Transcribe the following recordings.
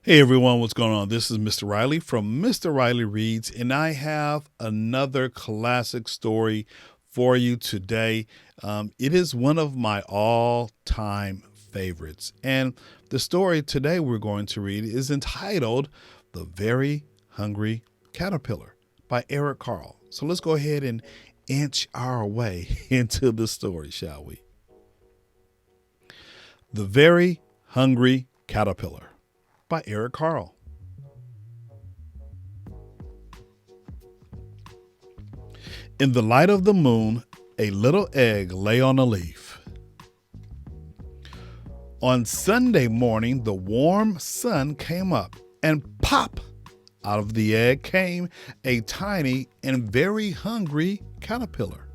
Hey everyone, what's going on? This is Mr. Riley from Mr. Riley Reads, and I have another classic story for you today. It is one of my all-time favorites, and the story today we're going to read is entitled The Very Hungry Caterpillar by Eric Carle. So let's go ahead and inch our way into the story, shall we? The Very Hungry Caterpillar by Eric Carle. In the light of the moon, a little egg lay on a leaf. On Sunday morning, the warm sun came up, and pop! Out of the egg came a tiny and very hungry caterpillar.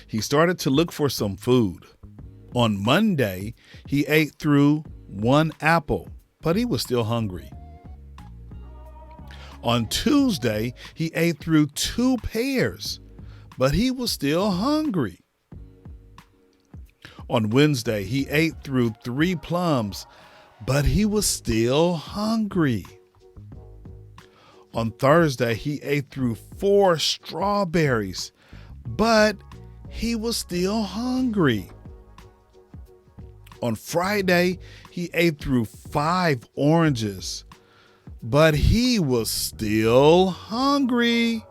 He started to look for some food. On Monday, he ate through one apple, but he was still hungry. On Tuesday, he ate through two pears, but he was still hungry. On Wednesday, he ate through three plums, but he was still hungry. On Thursday, he ate through four strawberries, but he was still hungry. On Friday, he ate through five oranges, but he was still hungry.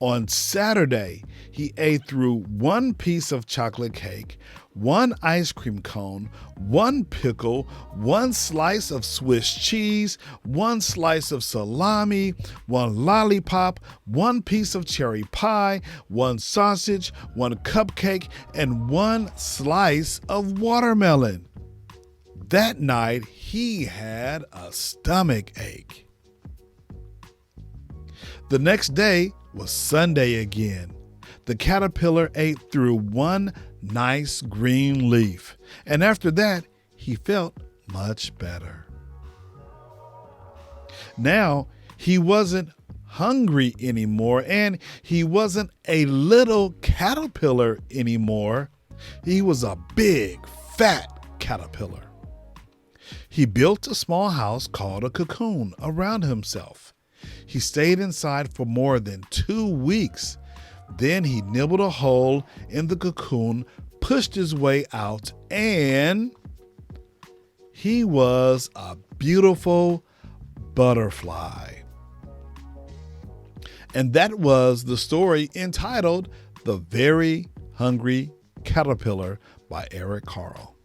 On Saturday, he ate through one piece of chocolate cake, one ice cream cone, one pickle, one slice of Swiss cheese, one slice of salami, one lollipop, one piece of cherry pie, one sausage, one cupcake, and one slice of watermelon. That night, he had a stomach ache. The next day was Sunday again. The caterpillar ate through one nice green leaf, and after that, he felt much better. Now, he wasn't hungry anymore, and he wasn't a little caterpillar anymore. He was a big, fat caterpillar. He built a small house called a cocoon around himself. He stayed inside for more than 2 weeks. Then he nibbled a hole in the cocoon, pushed his way out, and he was a beautiful butterfly. And that was the story entitled The Very Hungry Caterpillar by Eric Carle.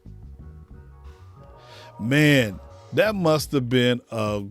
Man, that must have been a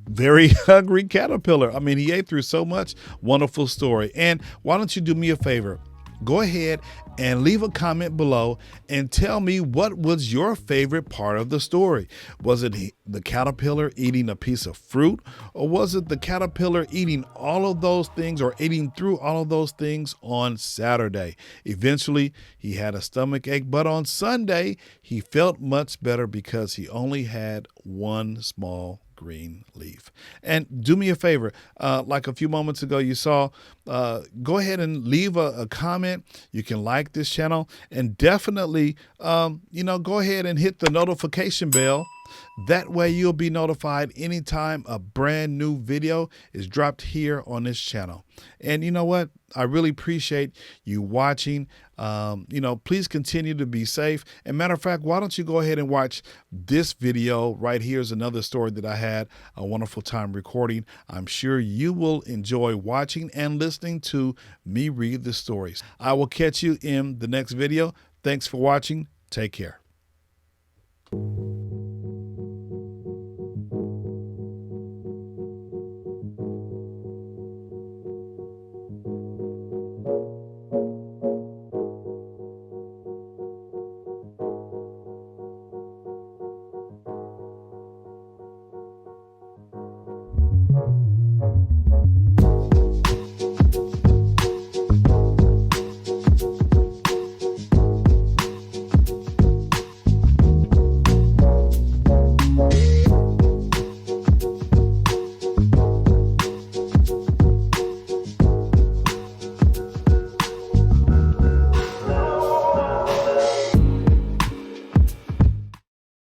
very hungry caterpillar. I mean, he ate through so much. Wonderful story. And why don't you do me a favor? Go ahead and leave a comment below and tell me what was your favorite part of the story. Was it the caterpillar eating a piece of fruit, or was it the caterpillar eating all of those things or eating through all of those things on Saturday? Eventually, he had a stomach ache, but on Sunday, he felt much better because he only had one small green leaf. And do me a favor, like a few moments ago you saw, go ahead and leave a comment. You can like this channel, and definitely go ahead and hit the notification bell. That way you'll be notified anytime a brand new video is dropped here on this channel. And you know what? I really appreciate you watching. Please continue to be safe. And matter of fact, why don't you go ahead and watch this video right here is another story that I had a wonderful time recording. I'm sure you will enjoy watching and listening to me read the stories. I will catch you in the next video. Thanks for watching. Take care.